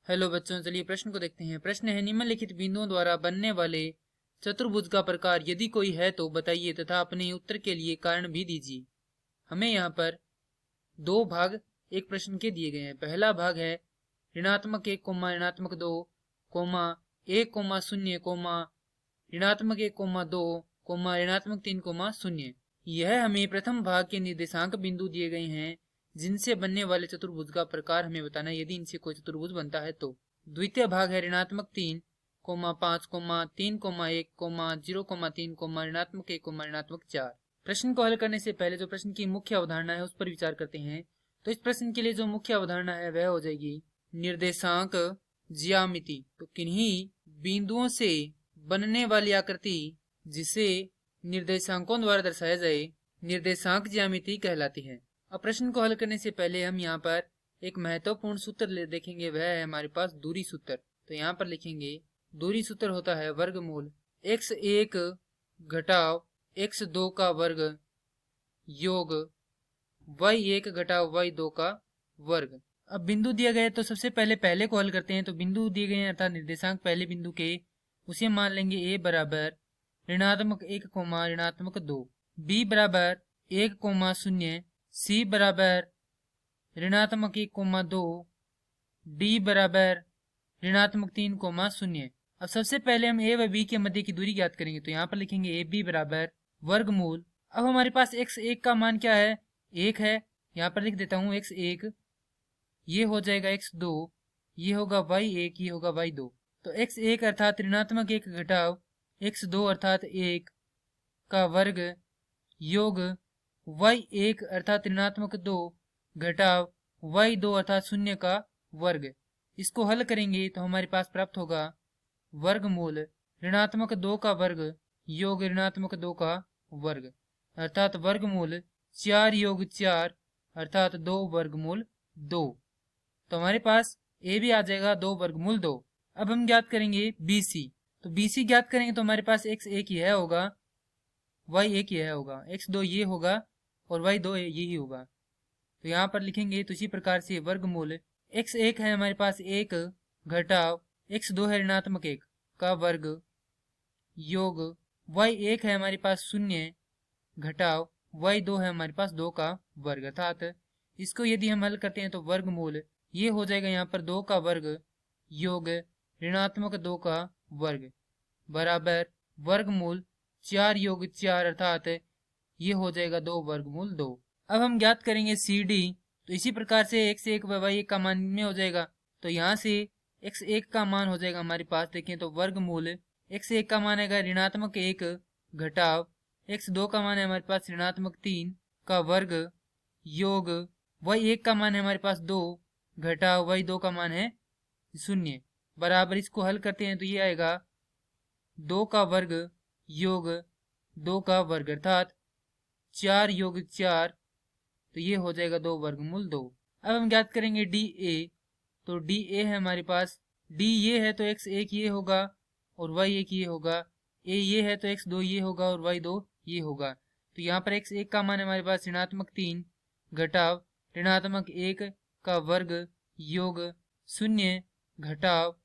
Hello बच्चों, चलिए प्रश्न को देखते हैं। प्रश्न है, निम्नलिखित बिंदुओं द्वारा बनने वाले चतुर्भुज का प्रकार यदि कोई है तो बताइए तथा अपने उत्तर के लिए कारण भी दीजिए। हमें यहाँ पर दो भाग एक प्रश्न के दिए गए हैं। पहला भाग है ऋणात्मक 1 ऋणात्मक 2 1 0 ऋणात्मक 1 2 ऋणात्मक 3 0। यह हमें प्रथम भाग के निर्देशांक बिंदु दिए गए हैं जिनसे बनने वाले चतुर्भुज का प्रकार हमें बताना है यदि इनसे कोई चतुर्भुज बनता है तो। द्वितीय भाग है ऋणात्मक 3 5 3 1 0 3 ऋणात्मक 1 ऋणात्मक 4। प्रश्न को हल करने से पहले जो प्रश्न की मुख्य अवधारणा है उस पर विचार करते हैं। तो इस प्रश्न के लिए जो मुख्य अवधारणा है वह हो जाएगी निर्देशांक ज्यामिति। तो किन्हीं बिंदुओं से बनने वाली आकृति जिसे निर्देशांकों द्वारा दर्शाया जाए निर्देशांक ज्यामिति कहलाती है। अब प्रश्न को हल करने से पहले हम यहाँ पर एक महत्वपूर्ण सूत्र देखेंगे, वह है हमारे पास दूरी सूत्र। तो यहाँ पर लिखेंगे दूरी सूत्र होता है वर्गमूल x1 घटाव x2 का वर्ग योग y1 घटाव y2 का वर्ग। अब बिंदु दिया गया है तो सबसे पहले को हल करते हैं। तो बिंदु दिए गए हैं अर्थात निर्देशांक पहले बिंदु के, उसे मान लेंगे a बराबर ऋणात्मक 1 ऋणात्मक 2, b बराबर 1 0, c बराबर ऋणात्मक 1 2, d बराबर ऋणात्मक 3 0। अब सबसे पहले हम a व b के मध्य की दूरी ज्ञात करेंगे। तो यहाँ पर लिखेंगे a b बराबर वर्गमूल। अब हमारे पास x1 का मान क्या है, 1 है। यहाँ पर लिख देता हूँ x1, ये हो जाएगा x2, ये होगा y1, ये होगा y2। तो x1 अर्थात ऋणात्मक 1 घटाव x2 अर्थात 1 का वर्ग योग y1 अर्थात ऋणात्मक 2 घटाव y2 अर्थात 0 का वर्ग। इसको हल करेंगे तो हमारे पास प्राप्त होगा वर्गमूल ऋणात्मक 2 का वर्ग योग ऋणात्मक 2 का वर्ग अर्थात वर्गमूल 4 योग 4 अर्थात 2 वर्गमूल 2। तो हमारे पास a भी आ जाएगा 2 वर्गमूल 2। अब हम ज्ञात करेंगे bc। तो bc ज्ञात करेंगे तो हमारे पास x1 यह होगा, y1 यह होगा, x2 ये होगा और y2 यही होगा। तो यहाँ पर लिखेंगे तो इसी प्रकार से वर्गमूल x1 है हमारे पास 1 घटाव x2 है ऋणात्मक 1 का वर्ग योग y1 है हमारे पास 0 घटाव y2 है हमारे पास 2 का वर्ग। अर्थात इसको यदि हम हल करते हैं तो वर्गमूल ये हो जाएगा यहाँ पर 2 का वर्ग योग ऋणात्मक 2 का वर्ग बराबर वर्गमूल 4 योग 4 अर्थात ये हो जाएगा 2 वर्गमूल 2। अब हम ज्ञात करेंगे CD। तो इसी प्रकार से x1 व y1 का मान में हो जाएगा। तो यहाँ से x1 का मान हो जाएगा हमारे पास, देखें तो वर्गमूल x1 का मान है ऋणात्मक 1 घटाव x2 का मान है हमारे पास ऋणात्मक 3 का वर्ग योग y1 का मान है हमारे पास 2 घटाव y2 का मान है 0 बराबर। इसको हल करते हैं तो ये आएगा 2 का वर्ग योग 2 का वर्ग अर्थात 4 योग 4, तो ये हो जाएगा 2 वर्गमूल 2। अब हम ज्ञात करेंगे DA। तो DA है हमारे पास, D ये है तो x1 ये होगा और y1 ये होगा, A ये है तो x2 ये होगा और y2 ये होगा। तो यहाँ पर x1 का मान हमारे पास ऋणात्मक 3 घटाव ऋणात्मक 1 का वर्ग योग 0 घटाव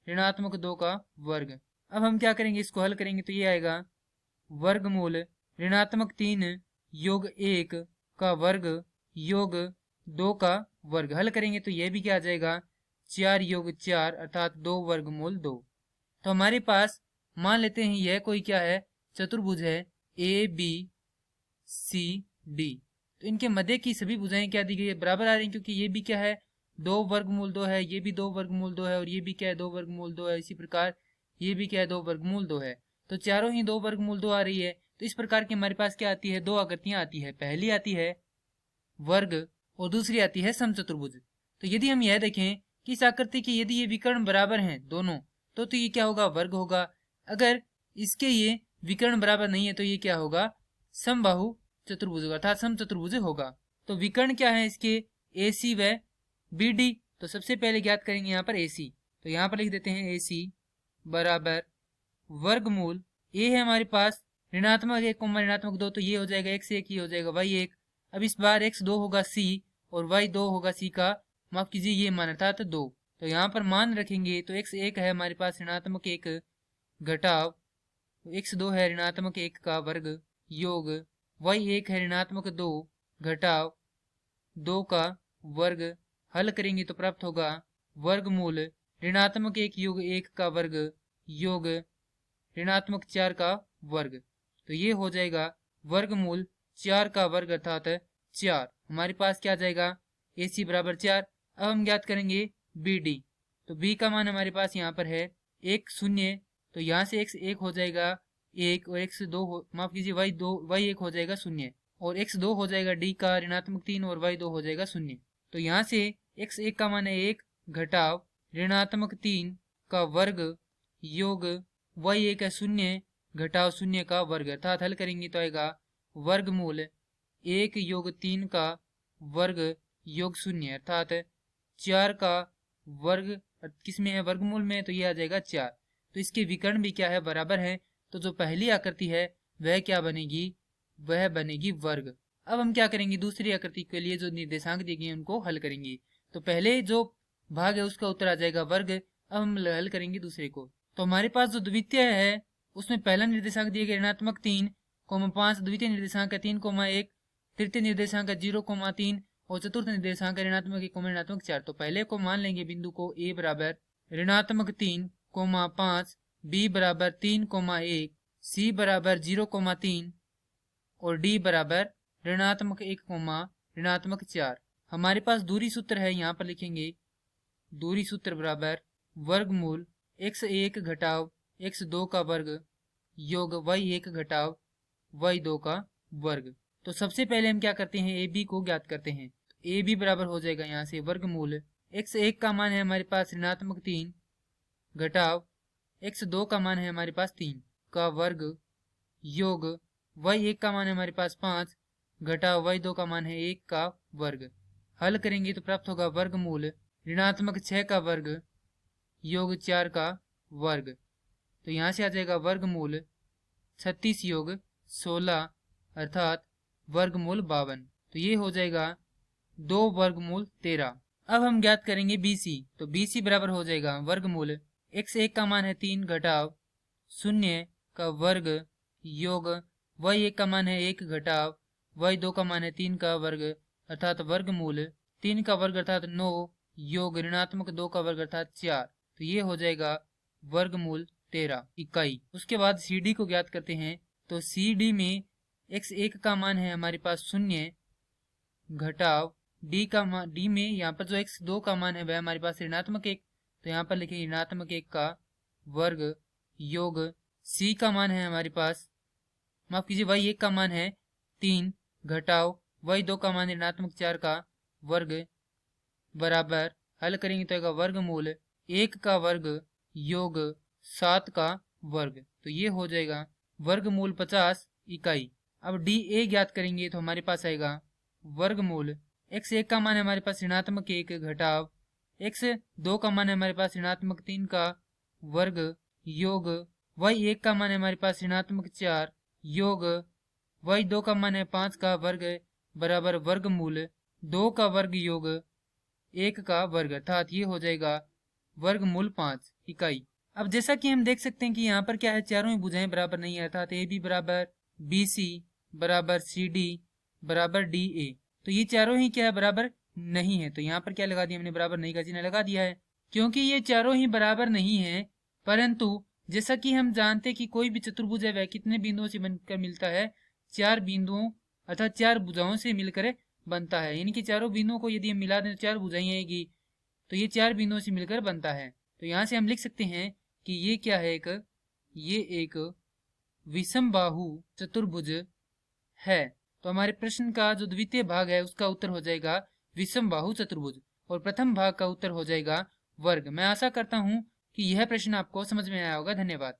ऋणात्मक 2 का वर्ग। अब हम क्या करेंगे, इसको हल करेंगे तो ये आएगा वर्गमूल ऋणात्मक 3 योग 1 का वर्ग योग 2 का वर्ग। हल करेंगे तो यह भी क्या आ जाएगा 4 योग 4 अर्थात 2 वर्गमूल 2। तो हमारे पास मान लेते हैं यह कोई क्या है, चतुर्भुज है ABCD। तो इनके मध्य की सभी भुजाएं क्या दी गई है, बराबर आ रही हैं, क्योंकि ये भी क्या है 2 वर्गमूल 2 है, ये भी 2 वर्गमूल 2 है और ये भी क्या है 2 वर्गमूल 2 है। इसी प्रकार ये भी क्या है 2 वर्गमूल 2 है। तो चारों ही 2 वर्गमूल 2 आ रही है। तो इस प्रकार की हमारे पास क्या आती है, 2 आकृतियां आती है। पहली आती है वर्ग और दूसरी आती है समचतुर्भुज। तो यदि हम यह देखें कि इस आकृति के यदि ये विकर्ण बराबर हैं दोनों, तो ये क्या होगा, वर्ग होगा। अगर इसके ये विकर्ण बराबर नहीं है तो ये क्या होगा, समबाहु चतुर्भुज अर्थात समचतुर्भुज होगा। तो विकर्ण क्या है इसके, AC व BD। तो सबसे पहले ज्ञात करेंगे यहाँ पर AC। तो यहाँ पर लिख देते हैं AC बराबर वर्गमूल A है हमारे पास ऋणात्मक 1 ऋणात्मक 2, तो ये हो जाएगा x1, ये हो जाएगा y1। अब इस बार x2 होगा C और y2 होगा C का, माफ कीजिए ये मान अर्थात 2। तो यहाँ पर मान रखेंगे तो x1 है हमारे पास ऋणात्मक 1 घटाव x2 है ऋणात्मक 1 का वर्ग योग y1 है ऋणात्मक 2 घटाव 2 का वर्ग। हल करेंगे तो प्राप्त होगा वर्गमूल ऋणात्मक 1 योग 1 का वर्ग योग ऋणात्मक 4 का वर्ग। तो ये हो जाएगा वर्गमूल 4 का वर्ग अर्थात 4। हमारे पास क्या आ जाएगा AC बराबर 4। अब हम ज्ञात करेंगे BD। तो B का मान हमारे पास यहाँ पर है 1 0, तो यहाँ से x1 हो जाएगा 1 और x2 माफ कीजिए y1 हो जाएगा 0 और x2 हो जाएगा D का ऋणात्मक 3 और y2 हो जाएगा 0। तो यहाँ से x1 का मान है 1 घटाव ऋणात्मक 3 का वर्ग योग y1 है 0 घटाव 0 का वर्ग अर्थात हल करेंगे तो आएगा वर्गमूल 1 योग 3 का वर्ग योग 0 अर्थात 4 का वर्ग किसमें है वर्गमूल में, तो ये आ जाएगा 4। तो इसके विकर्ण भी क्या है बराबर है, तो जो पहली आकृति है वह क्या बनेगी, वह बनेगी वर्ग। अब हम क्या करेंगे दूसरी आकृति के लिए जो निर्देशांक दिए गए उनको हल करेंगे। तो पहले जो भाग है उसका उत्तर आ जाएगा वर्ग। अब हम हल करेंगे दूसरे को। तो हमारे पास जो द्वितीय है उसमें पहला निर्देशांक दिया गया ऋणात्मक 3,5, द्वितीय निर्देशांक है 3,1, तृतीय निर्देशांक है 0,3 और चतुर्थ निर्देशांक है ऋणात्मक 1, ऋणात्मक 4। तो पहले को मान लेंगे बिंदु को A बराबर ऋणात्मक 3,5, B बराबर 3,1, C बराबर 0,3 और D बराबर ऋणात्मक 1, ऋणात्मक 4। हमारे पास दूरी सूत्र है, यहाँ पर लिखेंगे दूरी सूत्र बराबर वर्गमूल x1 घटाव x2 का वर्ग योग y1 घटाव y2 का वर्ग। तो सबसे पहले हम क्या करते हैं AB को ज्ञात करते हैं। तो AB बराबर हो जाएगा यहाँ से वर्गमूल x1 का मान है हमारे पास ऋणात्मक 3 घटाव x2 का मान है हमारे पास 3 का वर्ग योग y1 का मान है हमारे पास 5 घटाव y2 का मान है 1 का वर्ग। हल करेंगे तो प्राप्त होगा वर्गमूल ऋणात्मक 6 का वर्ग योग 4 का वर्ग। तो यहाँ से आ जाएगा वर्गमूल 36 योग 16 अर्थात वर्गमूल 52। तो ये हो जाएगा 2 वर्गमूल 13। अब हम ज्ञात करेंगे BC। तो BC बराबर हो जाएगा वर्गमूल x1 का मान है 3 घटाव 0 का वर्ग योग y1 का मान है 1 घटाव y2 का मान है 3 का वर्ग अर्थात वर्गमूल 3 का वर्ग अर्थात 9 योग ऋणात्मक 2 का वर्ग अर्थात 4। तो ये हो जाएगा वर्गमूल 13 इकाई। उसके बाद CD को ज्ञात करते हैं। तो CD में x1 का मान है हमारे पास 0 घटाव D में यहाँ पर जो x2 का मान है वह हमारे पास ऋणात्मक 1, तो यहाँ पर लिखेंगे ऋणात्मक 1 का वर्ग योग C का मान है हमारे पास माफ कीजिए y1 का मान है 3 घटाव y2 का मान ऋणात्मक 4 का वर्ग बराबर हल करेंगे तो आएगा वर्गमूल 1 का वर्ग योग 7 का वर्ग। तो ये हो जाएगा वर्गमूल 50 इकाई। अब DA ज्ञात करेंगे तो हमारे पास आएगा वर्गमूल x1 का मान है हमारे पास ऋणात्मक 1 घटाव x2 का मान है हमारे पास ऋणात्मक 3 का वर्ग योग y1 का मान है हमारे पास ऋणात्मक 4 योग y2 का मान है 5 का वर्ग बराबर वर्गमूल 2 का वर्ग योग 1 का वर्ग अर्थात ये हो जाएगा वर्गमूल 5 इकाई। अब जैसा कि हम देख सकते हैं कि यहाँ पर क्या है चारों ही भुजाएं बराबर नहीं है अर्थात AB बराबर BC बराबर CD बराबर DA। तो ये चारों ही क्या है बराबर नहीं है। तो यहाँ पर क्या लगा दिया हमने बराबर नहीं का चिन्ह लगा दिया है क्योंकि ये चारों ही बराबर नहीं है। परंतु जैसा कि हम जानते हैं कि कोई भी चतुर्भुज है वह कितने बिंदुओं से बनकर मिलता है, 4 बिंदुओं अर्थात 4 भुजाओं से मिलकर बनता है। यानी कि चारों बिंदुओं को यदि हम मिला दें तो 4 भुजाएं आएगी, तो ये 4 बिंदुओं से मिलकर बनता है। तो यहाँ से हम लिख सकते हैं कि ये क्या है ये एक विषमबाहु चतुर्भुज है। तो हमारे प्रश्न का जो द्वितीय भाग है उसका उत्तर हो जाएगा विषमबाहु चतुर्भुज और प्रथम भाग का उत्तर हो जाएगा वर्ग। मैं आशा करता हूँ कि यह प्रश्न आपको समझ में आया होगा। धन्यवाद।